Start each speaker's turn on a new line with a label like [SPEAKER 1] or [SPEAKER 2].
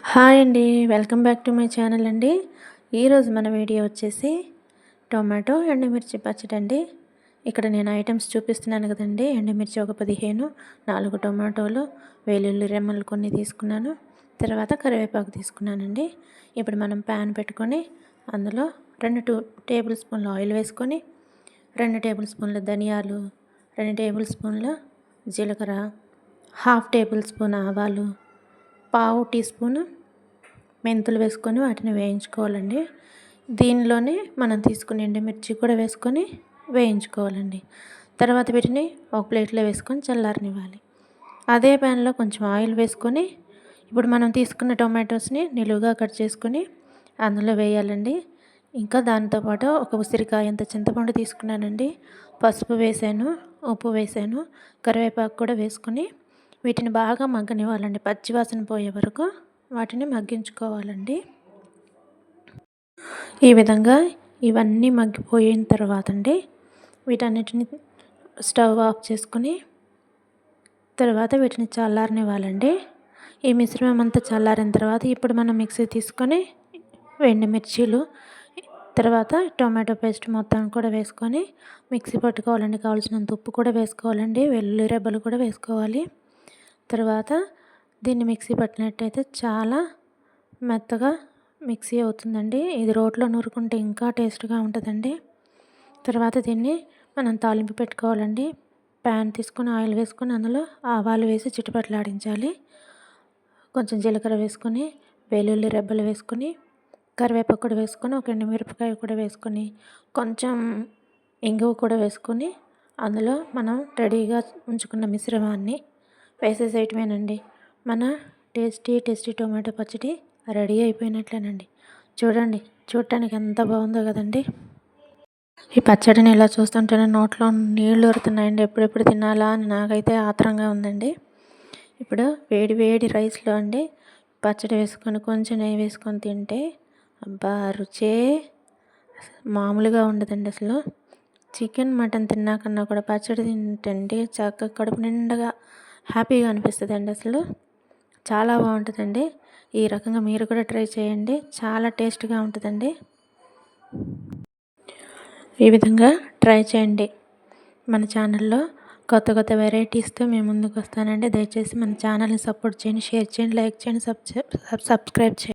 [SPEAKER 1] Hi అండి. Welcome back to my channel అండి. ఈరోజు మన వీడియో వచ్చేసి టొమాటో ఎండుమిర్చి పచ్చడి అండి. ఇక్కడ నేను ఐటమ్స్ చూపిస్తున్నాను కదండి. ఎండుమిర్చి ఒక 15, 4 టొమాటోలు, వెల్లుల్లి రెమ్మలు కొన్ని తీసుకున్నాను, తర్వాత కరివేపాకు తీసుకున్నానండి. ఇప్పుడు మనం ప్యాన్ పెట్టుకొని అందులో 2 టేబుల్ స్పూన్ల ఆయిల్ వేసుకొని 2 టేబుల్ స్పూన్ల ధనియాలు, 2 టేబుల్ స్పూన్ల జీలకర్ర, 1/2 టేబుల్ స్పూన్ ఆవాలు, పావు టీ స్పూను మెంతులు వేసుకొని వాటిని వేయించుకోవాలండి. దీనిలోనే మనం తీసుకుని ఎండుమిర్చి కూడా వేసుకొని వేయించుకోవాలండి. తర్వాత వీటిని ఒక ప్లేట్లో వేసుకొని చల్లారనివ్వాలి. అదే ప్యాన్లో కొంచెం ఆయిల్ వేసుకొని ఇప్పుడు మనం తీసుకున్న టొమాటోస్ని నిలువుగా కట్ చేసుకొని అందులో వేయాలండి. ఇంకా దాంతోపాటు ఒక ఉసిరికాయ అంత చింతపండు తీసుకున్నానండి. పసుపు వేసాను, ఉప్పు వేసాను, కరివేపాకు కూడా వేసుకొని వీటిని బాగా మగ్గనివ్వాలండి. పచ్చివాసన పోయే వరకు వాటిని మగ్గించుకోవాలండి. ఈ విధంగా ఇవన్నీ మగ్గిపోయిన తర్వాత అండి వీటన్నిటిని స్టవ్ ఆఫ్ చేసుకుని తర్వాత వీటిని చల్లారనివ్వాలండి. ఈ మిశ్రమం అంతా చల్లారిన తర్వాత ఇప్పుడు మనం మిక్సీ తీసుకొని ఎండుమిర్చీలు తర్వాత టొమాటో పేస్ట్ మొత్తం కూడా వేసుకొని మిక్సీ పట్టుకోవాలండి. కావాల్సినంత ఉప్పు కూడా వేసుకోవాలండి. వెల్లుల్లి రెబ్బలు కూడా వేసుకోవాలి. తర్వాత దీన్ని మిక్సీ పట్టినట్టయితే చాలా మెత్తగా మిక్సీ అవుతుందండి. ఇది రోట్లో నూరుకుంటే ఇంకా టేస్ట్గా ఉంటుందండి. తర్వాత దీన్ని మనం తాలింపు పెట్టుకోవాలండి. ప్యాన్ తీసుకొని ఆయిల్ వేసుకొని అందులో ఆవాలు వేసి చిటపటలాడించాలి. కొంచెం జీలకర్ర వేసుకొని వెల్లుల్లి రెబ్బలు వేసుకొని కరివేపాకు కూడా వేసుకొని ఒక ఎండుమిరపకాయ కూడా వేసుకొని కొంచెం ఇంగువ కూడా వేసుకొని అందులో మనం రెడీగా ఉంచుకున్న మిశ్రమాన్ని వేసేసేయటమేనండి. మన టేస్టీ టొమాటో పచ్చడి రెడీ అయిపోయినట్లేనండి. చూడటానికి ఎంత బాగుందో కదండి. ఈ పచ్చడిని ఇలా చూస్తుంటేనే నోట్లో నీళ్ళు ఊరుతున్నాయండి. ఎప్పుడెప్పుడు తినాలా అని నాకైతే ఆత్రంగా ఉందండి. ఇప్పుడు వేడి రైస్లో అండి పచ్చడి వేసుకొని కొంచెం నెయ్యి వేసుకొని తింటే అబ్బా రుచే మామూలుగా ఉండదండి. అసలు చికెన్ మటన్ తిన్నాకన్నా కూడా పచ్చడి తింటే చక్కగా కడుపు నిండగా హ్యాపీగా అనిపిస్తుందండి. అసలు చాలా బాగుంటుందండి. ఈ రకంగా మీరు కూడా ట్రై చేయండి. చాలా టేస్ట్గా ఉంటుందండి. ఈ విధంగా ట్రై చేయండి. మన ఛానల్లో కొత్త వెరైటీస్తో మేము ముందుకు వస్తానండి. దయచేసి మన ఛానల్ని సపోర్ట్ చేయండి, షేర్ చేయండి, లైక్ చేయండి, సబ్స్క్రైబ్ చేయండి.